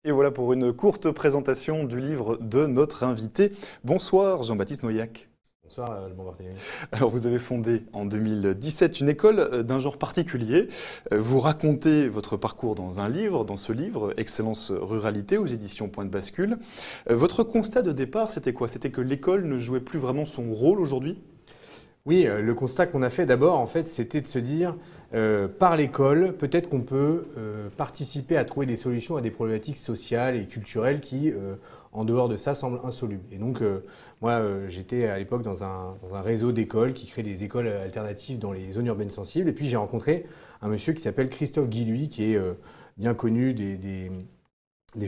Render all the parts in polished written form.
Et voilà pour une courte présentation du livre de notre invité. Bonsoir Jean-Baptiste Noyac. Bonsoir, Alban Barthélémy. Alors vous avez fondé en 2017 une école d'un genre particulier. Vous racontez votre parcours dans un livre, dans ce livre, Excellence Ruralité aux éditions Point de Bascule. Votre constat de départ, c'était quoi? C'était que l'école ne jouait plus vraiment son rôle aujourd'hui? Oui, le constat qu'on a fait d'abord, en fait, c'était de se dire, par l'école, peut-être qu'on peut participer à trouver des solutions à des problématiques sociales et culturelles qui, en dehors de ça, semblent insolubles. Et donc, moi, j'étais à l'époque dans un réseau d'écoles qui crée des écoles alternatives dans les zones urbaines sensibles. Et puis, j'ai rencontré un monsieur qui s'appelle Christophe Guilluy, qui est bien connu des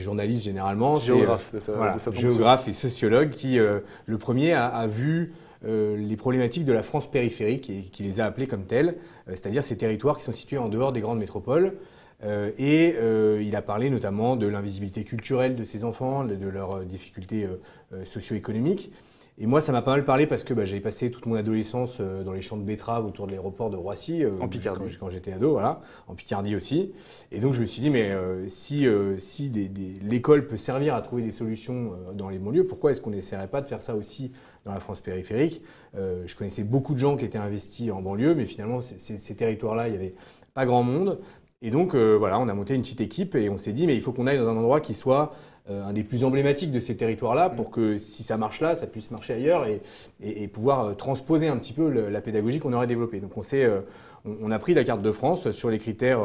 journalistes généralement. Géographe de sa fonction. Géographe et sociologue qui, le premier, a vu les problématiques de la France périphérique et qui les a appelées comme telles, c'est-à-dire ces territoires qui sont situés en dehors des grandes métropoles. Il a parlé notamment de l'invisibilité culturelle de ces enfants, de leurs difficultés socio-économiques. Et moi, ça m'a pas mal parlé parce que j'avais passé toute mon adolescence dans les champs de betteraves autour de l'aéroport de Roissy, En Picardie. quand j'étais ado, voilà, en Picardie aussi. Et donc, je me suis dit, mais si l'école peut servir à trouver des solutions dans les banlieues, pourquoi est-ce qu'on n'essaierait pas de faire ça aussi dans la France périphérique? Je connaissais beaucoup de gens qui étaient investis en banlieue, mais finalement, ces territoires-là, il n'y avait pas grand monde. Et donc, voilà, on a monté une petite équipe et on s'est dit, mais il faut qu'on aille dans un endroit qui soit un des plus emblématiques de ces territoires-là pour que si ça marche là, ça puisse marcher ailleurs et pouvoir transposer un petit peu la pédagogie qu'on aurait développée. Donc, on a pris la carte de France sur les critères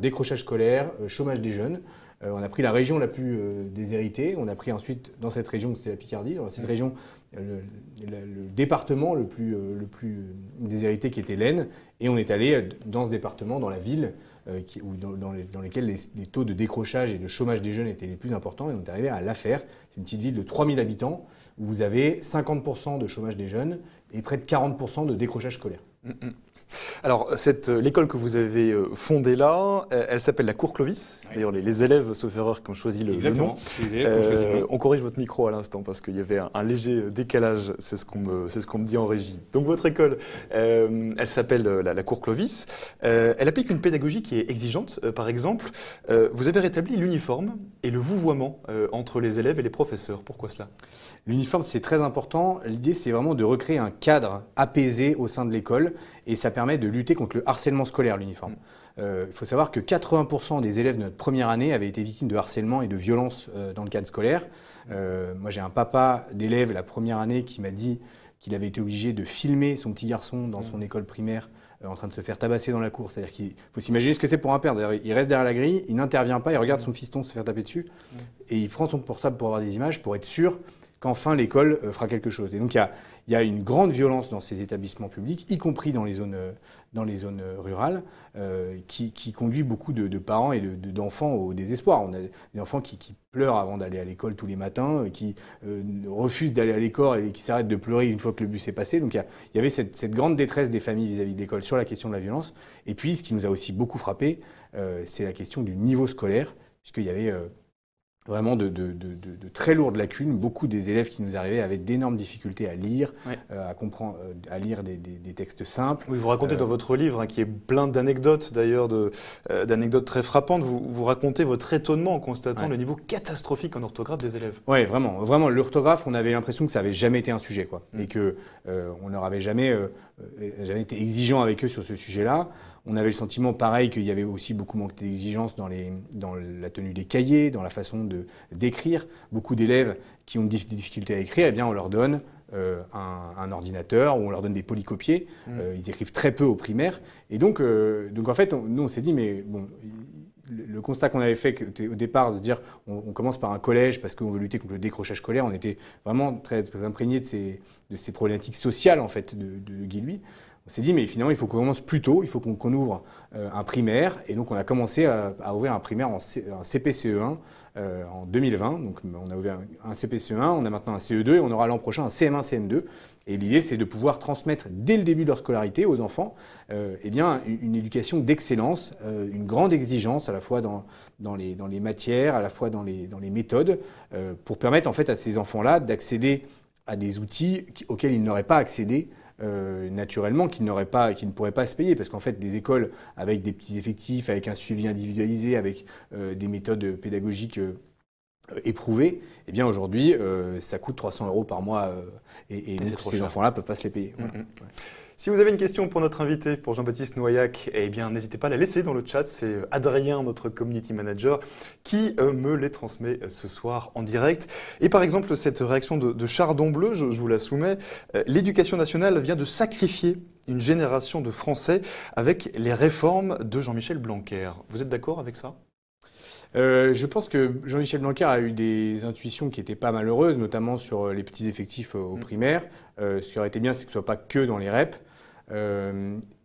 décrochage scolaire, chômage des jeunes. On a pris la région la plus déshéritée. On a pris ensuite, dans cette région, c'était la Picardie, dans cette région, le département le plus déshérité qui était l'Aisne. Et on est allé dans ce département, dans la ville, dans lesquels les taux de décrochage et de chômage des jeunes étaient les plus importants. Et on est arrivé à La Fère. C'est une petite ville de 3000 habitants où vous avez 50% de chômage des jeunes et près de 40% de décrochage scolaire. Alors, l'école que vous avez fondée là, elle s'appelle la Cour Clovis. Oui. D'ailleurs, les élèves, sauf erreur, qui ont choisi le nom. Exactement. Les élèves qui ont choisi le nom. On corrige votre micro à l'instant parce qu'il y avait un léger décalage, c'est ce qu'on me dit en régie. Donc, votre école, elle s'appelle la Cour Clovis. Elle applique une pédagogie qui est exigeante. Par exemple, vous avez rétabli l'uniforme et le vouvoiement entre les élèves et les professeurs. Pourquoi cela? L'uniforme, c'est très important. L'idée, c'est vraiment de recréer un cadre apaisé au sein de l'école et ça permet de lutter contre le harcèlement scolaire, l'uniforme. Il faut savoir que 80% des élèves de notre première année avaient été victimes de harcèlement et de violence dans le cadre scolaire. Moi, j'ai un papa d'élève la première année qui m'a dit qu'il avait été obligé de filmer son petit garçon dans son école primaire en train de se faire tabasser dans la cour. C'est-à-dire qu'il faut s'imaginer ce que c'est pour un père. D'ailleurs, il reste derrière la grille, il n'intervient pas, il regarde son fiston se faire taper dessus et il prend son portable pour avoir des images pour être sûr qu'enfin l'école fera quelque chose. Et donc il y a une grande violence dans ces établissements publics, y compris dans les zones rurales, qui conduit beaucoup de parents et d'enfants au désespoir. On a des enfants qui pleurent avant d'aller à l'école tous les matins, qui refusent d'aller à l'école et qui s'arrêtent de pleurer une fois que le bus est passé. Donc il y avait cette grande détresse des familles vis-à-vis de l'école sur la question de la violence. Et puis ce qui nous a aussi beaucoup frappé, c'est la question du niveau scolaire, puisqu'il y avait vraiment de très lourdes lacunes. Beaucoup des élèves qui nous arrivaient avaient d'énormes difficultés à lire, à comprendre, à lire des textes simples. Oui, vous racontez dans votre livre, qui est plein d'anecdotes d'ailleurs, d'anecdotes très frappantes, vous racontez votre étonnement en constatant le niveau catastrophique en orthographe des élèves. Oui, vraiment. L'orthographe, on avait l'impression que ça n'avait jamais été un sujet, quoi, et que on leur avait jamais été exigeant avec eux sur ce sujet-là. On avait le sentiment, pareil, qu'il y avait aussi beaucoup manqué d'exigence dans la tenue des cahiers, dans la façon d'écrire. Beaucoup d'élèves qui ont des difficultés à écrire, eh bien, on leur donne un ordinateur ou on leur donne des polycopiés. Ils écrivent très peu au primaire. Et donc en fait, nous, on s'est dit, mais bon, le constat qu'on avait fait au départ, de dire on commence par un collège parce qu'on veut lutter contre le décrochage scolaire, on était vraiment très imprégné de ces problématiques sociales, en fait, de Guilluy. On s'est dit, mais finalement, il faut qu'on commence plus tôt, il faut qu'on ouvre un primaire. Et donc, on a commencé à ouvrir un primaire, un CPCE1 en 2020. Donc, on a ouvert un CPCE1, on a maintenant un CE2 et on aura l'an prochain un CM1, CM2. Et l'idée, c'est de pouvoir transmettre dès le début de leur scolarité aux enfants une éducation d'excellence, une grande exigence à la fois dans les matières, à la fois dans les méthodes, pour permettre en fait à ces enfants-là d'accéder à des outils auxquels ils n'auraient pas accédé naturellement qui ne pourraient pas se payer parce qu'en fait des écoles avec des petits effectifs, avec un suivi individualisé, avec des méthodes pédagogiques éprouvées, eh bien aujourd'hui ça coûte 300 € par mois et ces enfants-là peuvent pas se les payer. Voilà. Ouais. Si vous avez une question pour notre invité, pour Jean-Baptiste Noyac, eh bien n'hésitez pas à la laisser dans le chat. C'est Adrien, notre community manager, qui me les transmet ce soir en direct. Et par exemple, cette réaction de Chardon Bleu, je vous la soumets. L'éducation nationale vient de sacrifier une génération de Français avec les réformes de Jean-Michel Blanquer. Vous êtes d'accord avec ça ? Je pense que Jean-Michel Blanquer a eu des intuitions qui n'étaient pas malheureuses, notamment sur les petits effectifs au primaire. Ce qui aurait été bien, c'est que ce ne soit pas que dans les REP.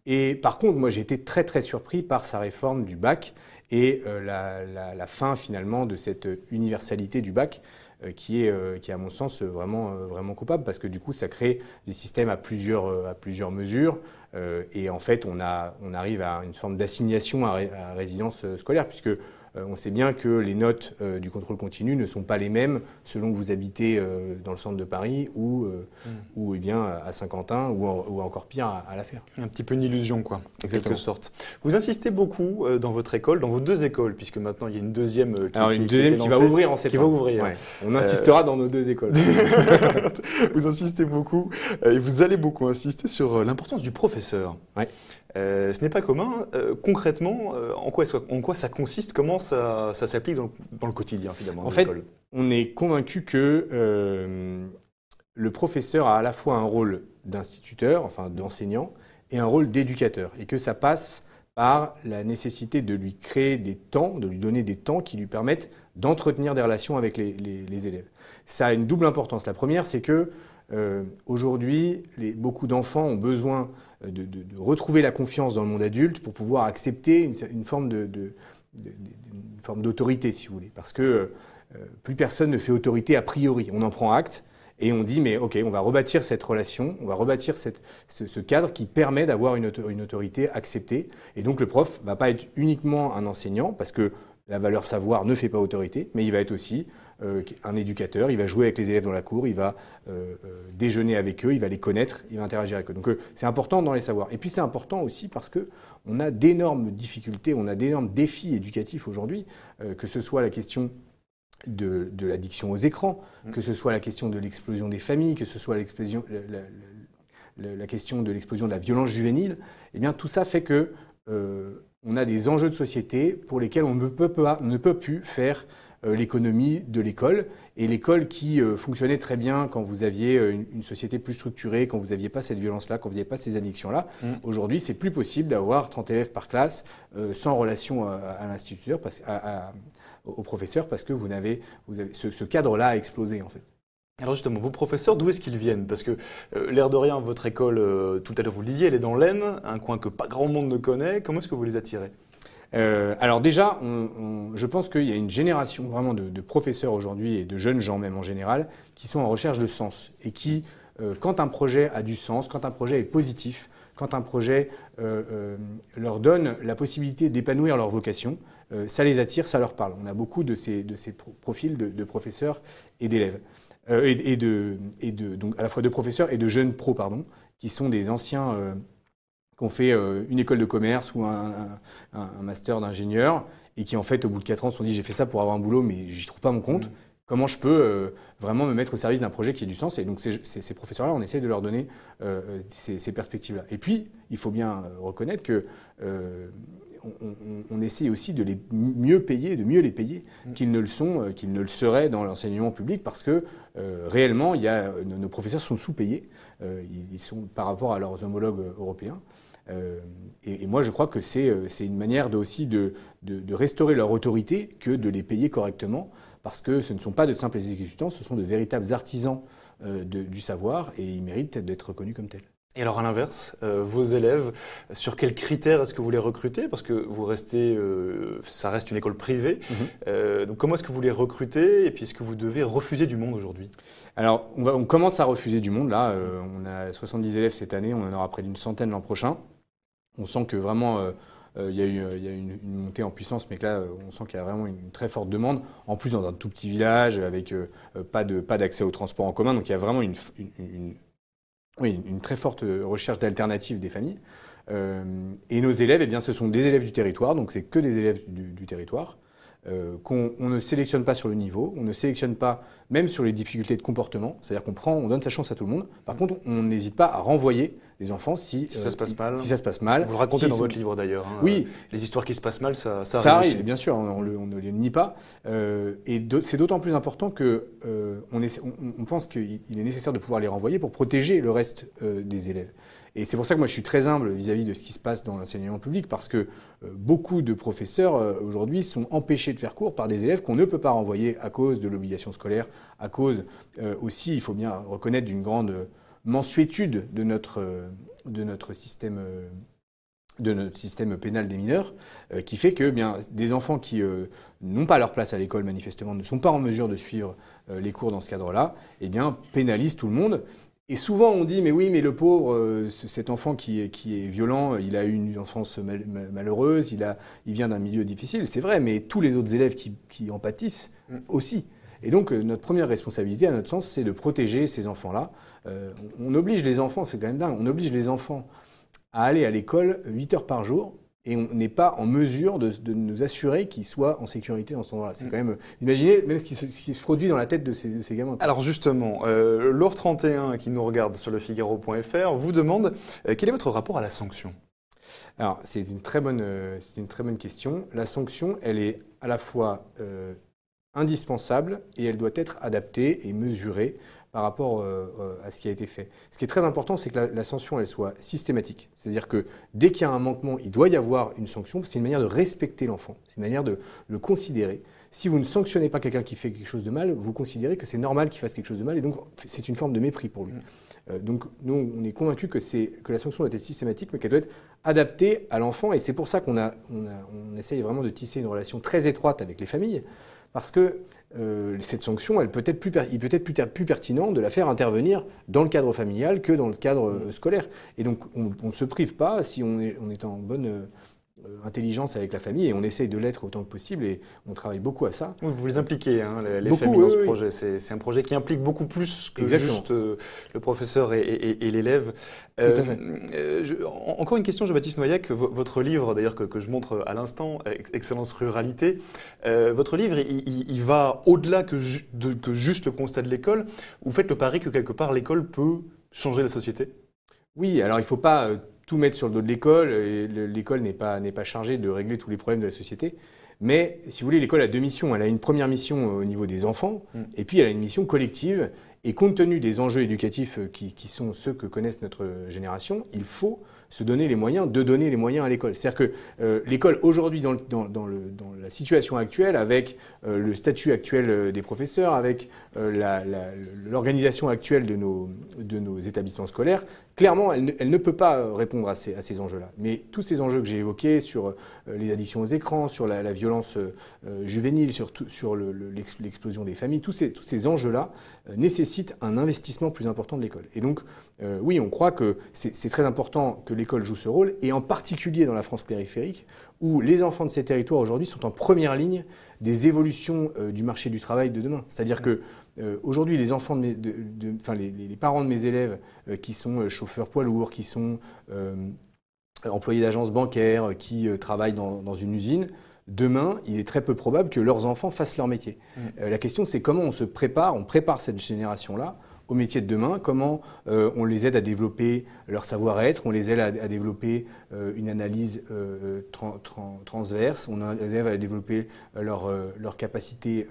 Et par contre, moi, j'ai été très très surpris par sa réforme du bac et la fin finalement de cette universalité du bac qui est à mon sens vraiment coupable parce que du coup, ça crée des systèmes à plusieurs mesures et en fait, on arrive à une forme d'assignation à résidence scolaire puisque on sait bien que les notes du contrôle continu ne sont pas les mêmes selon que vous habitez dans le centre de Paris ou eh bien, à Saint-Quentin ou encore pire à La Fère. Un petit peu une illusion, quoi, en quelque sorte. Vous insistez beaucoup dans votre école, dans vos deux écoles, puisque maintenant il y a une deuxième qui va ouvrir en septembre. Qui va ouvrir. Ouais. On insistera dans nos deux écoles. Vous insistez beaucoup et vous allez beaucoup insister sur l'importance du professeur. Ouais. Ce n'est pas commun. Concrètement, en quoi ça consiste? Comment ça s'applique dans le quotidien, finalement, en fait, l'école? On est convaincu que le professeur a à la fois un rôle d'instituteur, enfin d'enseignant, et un rôle d'éducateur. Et que ça passe par la nécessité de lui créer des temps, de lui donner des temps qui lui permettent d'entretenir des relations avec les élèves. Ça a une double importance. La première, c'est que aujourd'hui, beaucoup d'enfants ont besoin de retrouver la confiance dans le monde adulte pour pouvoir accepter une forme d'autorité, si vous voulez. Parce que plus personne ne fait autorité a priori. On en prend acte et on dit, mais OK, on va rebâtir cette relation, on va rebâtir ce cadre qui permet d'avoir une autorité acceptée. Et donc le prof ne va pas être uniquement un enseignant, parce que la valeur savoir ne fait pas autorité, mais il va être aussi un éducateur, il va jouer avec les élèves dans la cour, il va déjeuner avec eux, il va les connaître, il va interagir avec eux. Donc c'est important dans les savoirs. Et puis c'est important aussi parce qu'on a d'énormes difficultés, on a d'énormes défis éducatifs aujourd'hui, que ce soit la question de l'addiction aux écrans, que ce soit la question de l'explosion des familles, que ce soit la question de l'explosion de la violence juvénile. Eh bien tout ça fait que on a des enjeux de société pour lesquels on ne peut plus faire l'économie de l'école. Et l'école qui fonctionnait très bien quand vous aviez une société plus structurée, quand vous n'aviez pas cette violence-là, quand vous n'aviez pas ces addictions-là, aujourd'hui, c'est plus possible d'avoir 30 élèves par classe sans relation à l'instituteur, au professeur, parce que ce cadre-là a explosé en fait. Alors justement, vos professeurs, d'où est-ce qu'ils viennent? Parce que l'air de rien, votre école, tout à l'heure vous le disiez, elle est dans l'Aisne, un coin que pas grand monde ne connaît. Comment est-ce que vous les attirez? Alors déjà, je pense qu'il y a une génération vraiment de professeurs aujourd'hui et de jeunes gens même en général qui sont en recherche de sens et qui, quand un projet a du sens, quand un projet est positif, quand un projet leur donne la possibilité d'épanouir leur vocation, ça les attire, ça leur parle. On a beaucoup de ces profils de professeurs et d'élèves. Donc à la fois de professeurs et de jeunes pros, qui sont des anciens qui ont fait une école de commerce ou un master d'ingénieur et qui en fait au bout de 4 ans se sont dit j'ai fait ça pour avoir un boulot mais j'y trouve pas mon compte. Comment je peux vraiment me mettre au service d'un projet qui ait du sens? Et donc ces professeurs-là, on essaie de leur donner ces perspectives-là. Et puis, il faut bien reconnaître que on essaie aussi de les mieux payer, de mieux les payer qu'ils ne le sont, qu'ils ne le seraient dans l'enseignement public, parce que réellement, nos professeurs sont sous-payés. Ils sont par rapport à leurs homologues européens. Et moi, je crois que c'est une manière aussi de restaurer leur autorité que de les payer correctement, parce que ce ne sont pas de simples exécutants, ce sont de véritables artisans du savoir, et ils méritent d'être reconnus comme tels. Et alors à l'inverse, vos élèves, sur quels critères est-ce que vous les recrutez? Parce que ça reste une école privée. Donc comment est-ce que vous les recrutez? Et puis est-ce que vous devez refuser du monde aujourd'hui? Alors on commence à refuser du monde là. On a 70 élèves cette année, on en aura près d'une centaine l'an prochain. On sent que vraiment il y a une montée en puissance, mais que là on sent qu'il y a vraiment une très forte demande. En plus dans un tout petit village avec pas d'accès au transport en commun, donc il y a vraiment une Oui, une très forte recherche d'alternatives des familles. Et nos élèves, eh bien, ce sont des élèves du territoire, donc c'est que des élèves du territoire. On ne sélectionne pas sur le niveau, on ne sélectionne pas même sur les difficultés de comportement, c'est-à-dire on donne sa chance à tout le monde. Par contre, on n'hésite pas à renvoyer les enfants si ça se passe mal. Si ça se passe mal. Vous le racontez dans votre livre d'ailleurs. Hein, oui. Les histoires qui se passent mal, ça arrive. Aussi. Bien sûr, on ne les nie pas. C'est d'autant plus important que on pense qu'il est nécessaire de pouvoir les renvoyer pour protéger le reste des élèves. Et c'est pour ça que moi je suis très humble vis-à-vis de ce qui se passe dans l'enseignement public, parce que beaucoup de professeurs aujourd'hui sont empêchés de faire cours par des élèves qu'on ne peut pas renvoyer à cause de l'obligation scolaire, à cause aussi, il faut bien reconnaître, d'une grande mansuétude de notre système pénal des mineurs, qui fait que bien des enfants qui n'ont pas leur place à l'école manifestement, ne sont pas en mesure de suivre les cours dans ce cadre-là, eh bien pénalisent tout le monde. Et souvent on dit mais oui, mais le pauvre, cet enfant qui est violent, il a eu une enfance malheureuse, il vient d'un milieu difficile, c'est vrai, mais tous les autres élèves qui en pâtissent aussi. Et donc notre première responsabilité, à notre sens, c'est de protéger ces enfants-là. On oblige les enfants, c'est quand même dingue, on oblige les enfants à aller à l'école 8 heures par jour, et on n'est pas en mesure de nous assurer qu'ils soient en sécurité dans cet endroit-là. C'est quand même... Imaginez même ce qui se produit dans la tête de ces gamins. Alors justement, Laure 31, qui nous regarde sur lefigaro.fr, vous demande quel est votre rapport à la sanction? Alors, c'est une très bonne question. La sanction, elle est à la fois indispensable et elle doit être adaptée et mesurée par rapport à ce qui a été fait. Ce qui est très important, c'est que la sanction, elle soit systématique. C'est-à-dire que dès qu'il y a un manquement, il doit y avoir une sanction. C'est une manière de respecter l'enfant. C'est une manière de le considérer. Si vous ne sanctionnez pas quelqu'un qui fait quelque chose de mal, vous considérez que c'est normal qu'il fasse quelque chose de mal, et donc c'est une forme de mépris pour lui. Donc nous, on est convaincus que la sanction doit être systématique, mais qu'elle doit être adaptée à l'enfant, et c'est pour ça qu'on essaye vraiment de tisser une relation très étroite avec les familles, parce que cette sanction, il peut être plus pertinent de la faire intervenir dans le cadre familial que dans le cadre scolaire. Et donc, on ne se prive pas, si on est en bonne intelligence avec la famille, et on essaye de l'être autant que possible, et on travaille beaucoup à ça. Oui, vous les impliquez, hein, les familles dans ce projet. C'est un projet qui implique beaucoup plus que juste le professeur et l'élève. Encore une question, Jean-Baptiste Noyac. Votre livre, d'ailleurs, que je montre à l'instant, Excellence Ruralité, votre livre, il va au-delà que juste le constat de l'école. Vous faites le pari que quelque part, l'école peut changer la société? Oui, alors il ne faut pas tout mettre sur le dos de l'école. L'école n'est pas chargée de régler tous les problèmes de la société. Mais si vous voulez, l'école a deux missions. Elle a une première mission au niveau des enfants, et puis elle a une mission collective. Et compte tenu des enjeux éducatifs qui sont ceux que connaissent notre génération, il faut se donner les moyens de donner les moyens à l'école. C'est-à-dire que l'école, aujourd'hui, dans la situation actuelle, avec le statut actuel des professeurs, avec l'organisation actuelle de nos établissements scolaires, clairement, elle ne peut pas répondre à ces enjeux-là. Mais tous ces enjeux que j'ai évoqués sur les addictions aux écrans, sur la violence juvénile, sur l'explosion des familles, tous ces enjeux-là nécessitent un investissement plus important de l'école. Et donc, oui, on croit que c'est très important que l'école joue ce rôle, et en particulier dans la France périphérique, où les enfants de ces territoires aujourd'hui sont en première ligne des évolutions du marché du travail de demain. C'est-à-dire que aujourd'hui, les enfants les parents de mes élèves qui sont chauffeurs poids lourds, qui sont employés d'agences bancaires, qui travaillent dans une usine, demain, il est très peu probable que leurs enfants fassent leur métier. La question, c'est comment on prépare cette génération-là au métier de demain, comment on les aide à développer leur savoir-être, on les aide à développer une analyse transverse, on les aide à développer leur capacité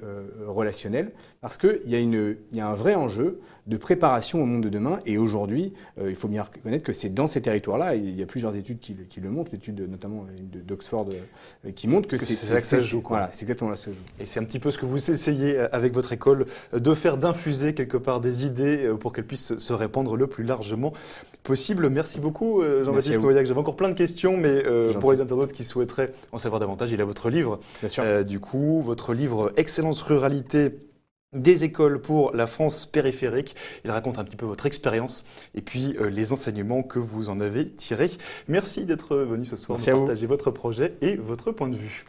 relationnelle, parce qu'il y a un vrai enjeu de préparation au monde de demain, et aujourd'hui, il faut bien reconnaître que c'est dans ces territoires-là, il y a plusieurs études qui le montrent, l'étude notamment d'Oxford qui montre que c'est là que ça se joue. Voilà, c'est exactement là que ça se joue. Et c'est un petit peu ce que vous essayez avec votre école, d'infuser quelque part des idées pour qu'elles puissent se répandre le plus largement possible. Merci beaucoup Jean-Baptiste Noyac. J'avais encore plein de questions, mais pour les internautes qui souhaiteraient en savoir davantage, il y a votre livre. Bien sûr. Du coup, votre livre Excellence Ruralité des écoles pour la France périphérique. Il raconte un petit peu votre expérience et puis les enseignements que vous en avez tirés. Merci d'être venu ce soir nous partager votre projet et votre point de vue.